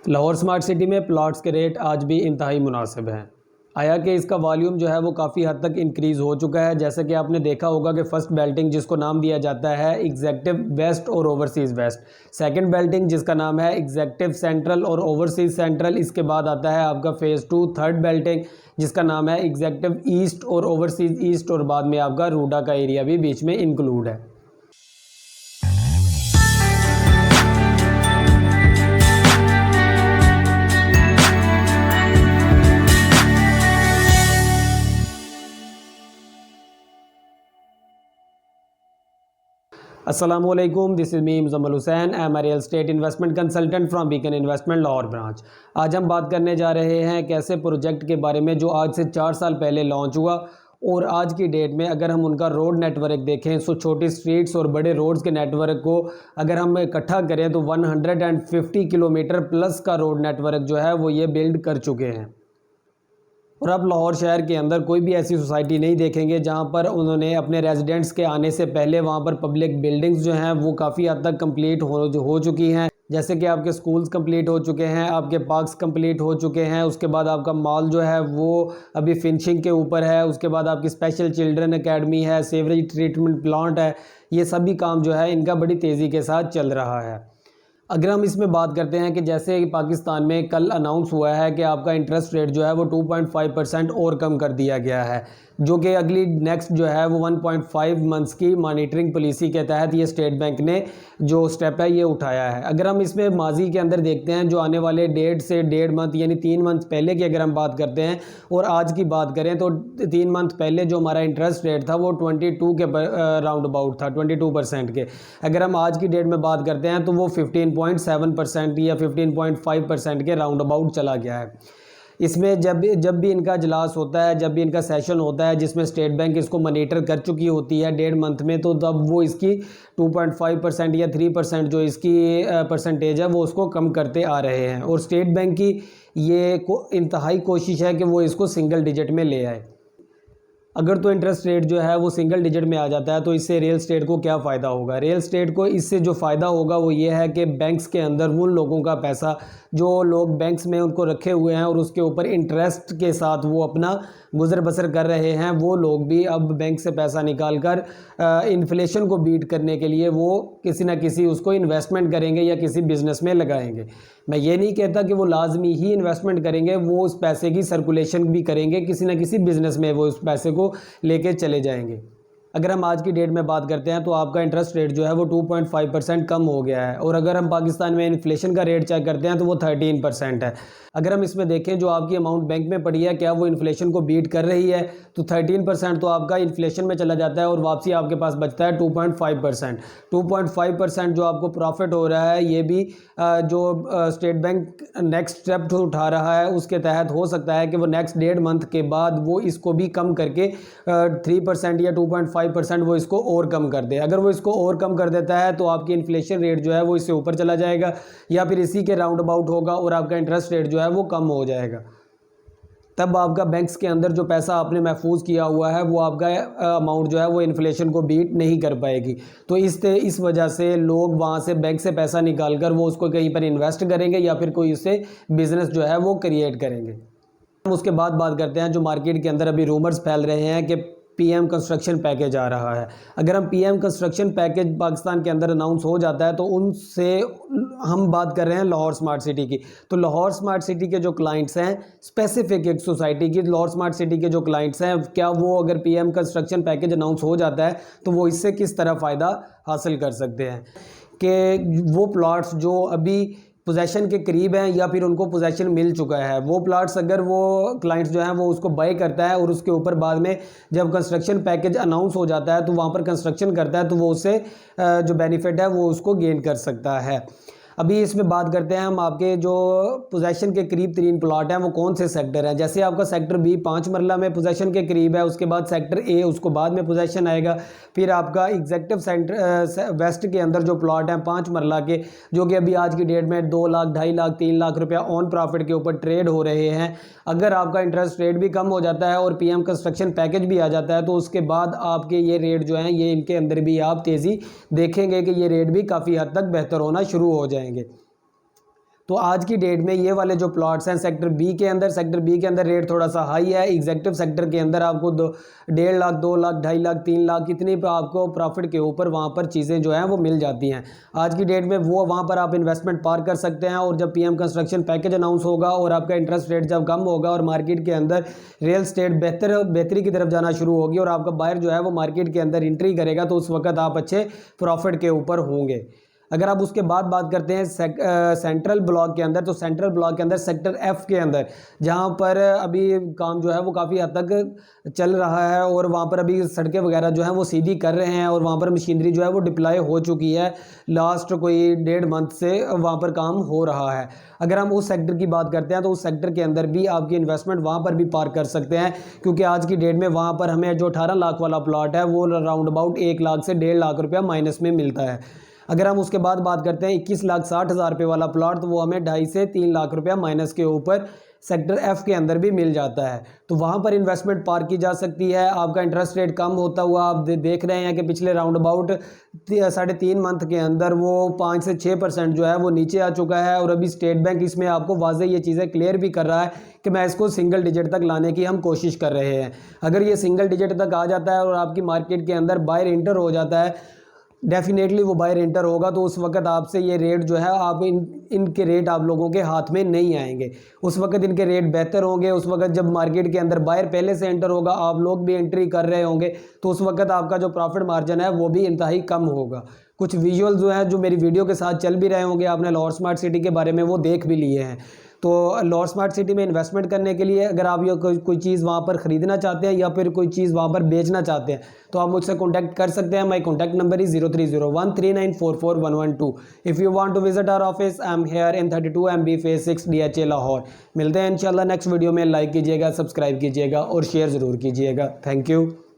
Lahore smart city में plots के rate आज भी इंतहाई मुनासिब हैं। आया कि इसका वॉल्यूम जो है वो काफ़ी हद तक इंक्रीज़ हो चुका है। जैसे कि आपने देखा होगा कि फ़र्स्ट बेल्टिंग जिसको नाम दिया जाता है एग्जेक्टिव वेस्ट और ओवरसीज़ वेस्ट, सेकंड बेल्टिंग जिसका नाम है एग्जेक्टिव सेंट्रल और ओवरसीज़ सेंट्रल, इसके बाद आता है आपका फ़ेज़ 2 थर्ड बेल्टिंग जिसका नाम है एग्जेक्टिव ईस्ट और ओवरसीज़ ईस्ट, और बाद में आपका रूडा का एरिया भी बीच में इंक्लूड है। अस्सलामुअलैकुम, this is me Muzammil Hussain, I am a real estate investment consultant from beacon investment Lahore branch. आज हम बात करने जा रहे हैं एक ऐसे प्रोजेक्ट के बारे में जो आज से 4 साल पहले लॉन्च हुआ, और आज की डेट में अगर हम उनका रोड नेटवर्क देखें तो छोटी स्ट्रीट्स और बड़े रोड्स के नेटवर्क को अगर हम इकट्ठा करें तो 150 किलोमीटर प्लस का रोड नेटवर्क जो है वो ये बिल्ड कर चुके हैं। और अब लाहौर शहर के अंदर कोई भी ऐसी सोसाइटी नहीं देखेंगे जहां पर उन्होंने अपने रेजिडेंट्स के आने से पहले वहां पर पब्लिक बिल्डिंग्स जो हैं वो काफ़ी हद तक कंप्लीट हो चुकी हैं। जैसे कि आपके स्कूल्स कंप्लीट हो चुके हैं, आपके पार्क्स कंप्लीट हो चुके हैं, उसके बाद आपका मॉल जो है वो अभी फिनिशिंग के ऊपर है, उसके बाद आपकी स्पेशल चिल्ड्रन एकेडमी है, सीवरेज ट्रीटमेंट प्लांट है। ये सभी काम जो है इनका बड़ी तेज़ी के साथ चल रहा है। अगर हम इसमें बात करते हैं कि जैसे कि पाकिस्तान में कल अनाउंस हुआ है कि आपका इंटरेस्ट रेट जो है वो 2.5% और कम कर दिया गया है, जो कि अगली नेक्स्ट जो है वो 1.5 मंथ्स की मॉनिटरिंग पॉलिसी के तहत ये स्टेट बैंक ने जो स्टेप है ये उठाया है। अगर हम इसमें माजी के अंदर देखते हैं जो आने वाले 1.5 मंथ यानी 3 मंथ पहले की अगर हम बात करते हैं और आज की बात करें तो 3 मंथ पहले जो हमारा इंटरेस्ट रेट था वो 22 के राउंड अबाउट था, 22% के। अगर हम आज की डेट में बात करते हैं तो वो 15.7% या 15.5% के राउंड अबाउट चला गया है। इसमें जब भी इनका इजलास होता है, जब भी इनका सेशन होता है जिसमें स्टेट बैंक इसको मॉनिटर कर चुकी होती है 1.5 मंथ में, तो तब वो इसकी 2.5% या 3% जो इसकी परसेंटेज है वो उसको कम करते आ रहे हैं। और स्टेट बैंक की ये इंतहाई कोशिश है कि वो इसको सिंगल डिजिट में ले आए। अगर तो इंटरेस्ट रेट जो है वो सिंगल डिजिट में आ जाता है तो इससे रियल स्टेट को क्या फ़ायदा होगा? रियल स्टेट को इससे जो फ़ायदा होगा वो ये है कि बैंक्स के अंदर उन लोगों का पैसा जो लोग बैंक्स में उनको रखे हुए हैं और उसके ऊपर इंटरेस्ट के साथ वो अपना गुजर बसर कर रहे हैं, वो लोग भी अब बैंक से पैसा निकाल कर इन्फ्लेशन को बीट करने के लिए वो किसी ना किसी उसको इन्वेस्टमेंट करेंगे या किसी बिज़नेस में लगाएंगे। मैं ये नहीं कहता कि वो लाजमी ही इन्वेस्टमेंट करेंगे, वो उस पैसे की सर्कुलेशन भी करेंगे, किसी ना किसी बिज़नेस में वो उस पैसे को लेके चले जाएंगे। अगर हम आज की डेट में बात करते हैं तो आपका इंटरेस्ट रेट जो है वो 2.5% कम हो गया है, और अगर हम पाकिस्तान में इन्फ्लेशन का रेट चेक करते हैं तो वो 13% है। अगर हम इसमें देखें जो आपकी अमाउंट बैंक में पड़ी है क्या वो इन्फ्लेशन को बीट कर रही है, तो 13% तो आपका इन्फ्लेशन में चला जाता है और वापसी आपके पास बचता है 2.5%। 2.5% जो आपको प्रॉफिट हो रहा है ये भी जो स्टेट बैंक नेक्स्ट स्टेप जो उठा रहा है उसके तहत हो सकता है कि वो नेक्स्ट 1.5 मंथ के बाद वो इसको भी कम करके 3% या 2.5% वो इसको और कम कर दे। अगर वो इसको और कम कर देता है तो आपकी इन्फ्लेशन रेट जो है वो इससे ऊपर चला जाएगा या फिर इसी के राउंड अबाउट होगा और आपका इंटरेस्ट रेट जो है वो कम हो जाएगा। तब आपका बैंक्स के अंदर जो पैसा आपने महफूज किया हुआ है वो आपका अमाउंट जो है वो इन्फ्लेशन को बीट नहीं कर पाएगी। तो इस वजह से लोग वहाँ से बैंक से पैसा निकाल कर वो उसको कहीं पर इन्वेस्ट करेंगे या फिर कोई उससे बिजनेस जो है वो क्रिएट करेंगे। हम उसके बाद बात करते हैं जो मार्केट के अंदर अभी रूमर्स फैल रहे हैं कि पीएम कंस्ट्रक्शन पैकेज आ रहा है। अगर हम पीएम कंस्ट्रक्शन पैकेज पाकिस्तान के अंदर अनाउंस हो जाता है तो उनसे हम बात कर रहे हैं लाहौर स्मार्ट सिटी की, तो लाहौर स्मार्ट सिटी के जो क्लाइंट्स हैं स्पेसिफिक एक सोसाइटी की लाहौर स्मार्ट सिटी के जो क्लाइंट्स हैं, क्या वो अगर पीएम कंस्ट्रक्शन पैकेज अनाउंस हो जाता है तो वो इससे किस तरह फ़ायदा हासिल कर सकते हैं कि वो प्लॉट्स जो अभी पोजेशन के करीब हैं या फिर उनको पोजेशन मिल चुका है, वो प्लाट्स अगर वो क्लाइंट्स जो हैं वो उसको बाय करता है और उसके ऊपर बाद में जब कंस्ट्रक्शन पैकेज अनाउंस हो जाता है तो वहाँ पर कंस्ट्रक्शन करता है तो वो उससे जो बेनिफिट है वो उसको गेन कर सकता है। अभी इसमें बात करते हैं हम आपके जो पोजेशन के करीब तरीन प्लाट हैं वो कौन से सेक्टर हैं। जैसे आपका सेक्टर बी 5 मरला में पोजेशन के करीब है, उसके बाद सेक्टर ए उसको बाद में पोजेशन आएगा, फिर आपका एग्जेक्टिव सेंटर वेस्ट के अंदर जो प्लाट हैं 5 मरला के जो कि अभी आज की डेट में 2 लाख 2.5 लाख 3 लाख रुपया ऑन प्रॉफिट के ऊपर ट्रेड हो रहे हैं। अगर आपका इंटरेस्ट रेट भी कम हो जाता है और पीएम कंस्ट्रक्शन पैकेज भी आ जाता है तो उसके बाद आपके ये रेट जो हैं ये इनके अंदर भी आप तेज़ी देखेंगे कि ये रेट भी काफ़ी हद तक बेहतर होना शुरू हो जाएंगे। तो आज की डेट में ये वाले जो प्लॉट्स हैं सेक्टर बी के अंदर रेट थोड़ा सा हाई है। एग्जेक्टिव सेक्टर के अंदर आपको 1.5 लाख 2 लाख 2.5 लाख 3 लाख कितनी पे आपको प्रॉफिट के ऊपर वहाँ पर चीज़ें जो हैं वो मिल जाती हैं। आज की डेट में वो वहाँ पर आप इन्वेस्टमेंट पार कर सकते हैं। और जब पीएम कंस्ट्रक्शन पैकेज अनाउंस होगा और आपका इंटरेस्ट रेट जब कम होगा और मार्केट के अंदर रियल स्टेट बेहतरी की तरफ जाना शुरू होगी और आपका बायर जो है वो मार्केट के अंदर एंट्री करेगा, तो उस वक्त आप अच्छे प्रॉफिट के ऊपर होंगे। अगर आप उसके बाद बात करते हैं सेंट्रल ब्लॉक के अंदर, तो सेंट्रल ब्लॉक के अंदर सेक्टर एफ के अंदर जहां पर अभी काम जो है वो काफ़ी हद तक चल रहा है और वहां पर अभी सड़कें वगैरह जो हैं वो सीधी कर रहे हैं और वहां पर मशीनरी जो है वो डिप्लॉय हो चुकी है। लास्ट कोई 1.5 मंथ से वहां पर काम हो रहा है। अगर हम उस सेक्टर की बात करते हैं तो उस सेक्टर के अंदर भी आपकी इन्वेस्टमेंट वहाँ पर भी पार कर सकते हैं, क्योंकि आज की डेट में वहाँ पर हमें जो 18 लाख वाला प्लॉट है वो राउंड अबाउट 1 लाख से 1.5 लाख रुपया माइनस में मिलता है। अगर हम उसके बाद बात करते हैं 21,60,000 रुपये वाला प्लॉट, तो वो हमें 2.5 से 3 लाख रुपया माइनस के ऊपर सेक्टर एफ के अंदर भी मिल जाता है। तो वहाँ पर इन्वेस्टमेंट पार की जा सकती है। आपका इंटरेस्ट रेट कम होता हुआ आप देख रहे हैं कि पिछले राउंड अबाउट 3.5 मंथ के अंदर वो 5 से 6% जो है वो नीचे आ चुका है। और अभी स्टेट बैंक इसमें आपको वाज़े ये चीज़ें क्लियर भी कर रहा है कि मैं इसको सिंगल डिजिट तक लाने की हम कोशिश कर रहे हैं। अगर ये सिंगल डिजिट तक आ जाता है और आपकी मार्केट के अंदर बायर इंटर हो जाता है, डेफिनेटली वो बायर एंटर होगा, तो उस वक्त आपसे ये रेट जो है आप इनके रेट आप लोगों के हाथ में नहीं आएंगे। उस वक्त इनके रेट बेहतर होंगे। उस वक्त जब मार्केट के अंदर बायर पहले से एंटर होगा, आप लोग भी एंट्री कर रहे होंगे, तो उस वक्त आपका जो प्रॉफिट मार्जिन है वो भी इंतहाई कम होगा। कुछ विजुअल जो है जो मेरी वीडियो के साथ चल भी रहे होंगे, आपने लाहौर स्मार्ट सिटी के बारे में वो देख भी लिए हैं। तो लाहौर स्मार्ट सिटी में इन्वेस्टमेंट करने के लिए अगर आप ये कोई चीज़ वहाँ पर ख़रीदना चाहते हैं या फिर कोई चीज़ वहाँ पर बेचना चाहते हैं, तो आप मुझसे कॉन्टैक्ट कर सकते हैं। My contact number is 030139441112। If you want to visit our office, I am here in 32 MB phase 6 DHA Lahore. मिलते हैं इंशाल्लाह नेक्स्ट वीडियो में। लाइक कीजिएगा, सब्सक्राइब कीजिएगा और शेयर ज़रूर कीजिएगा। Thank you.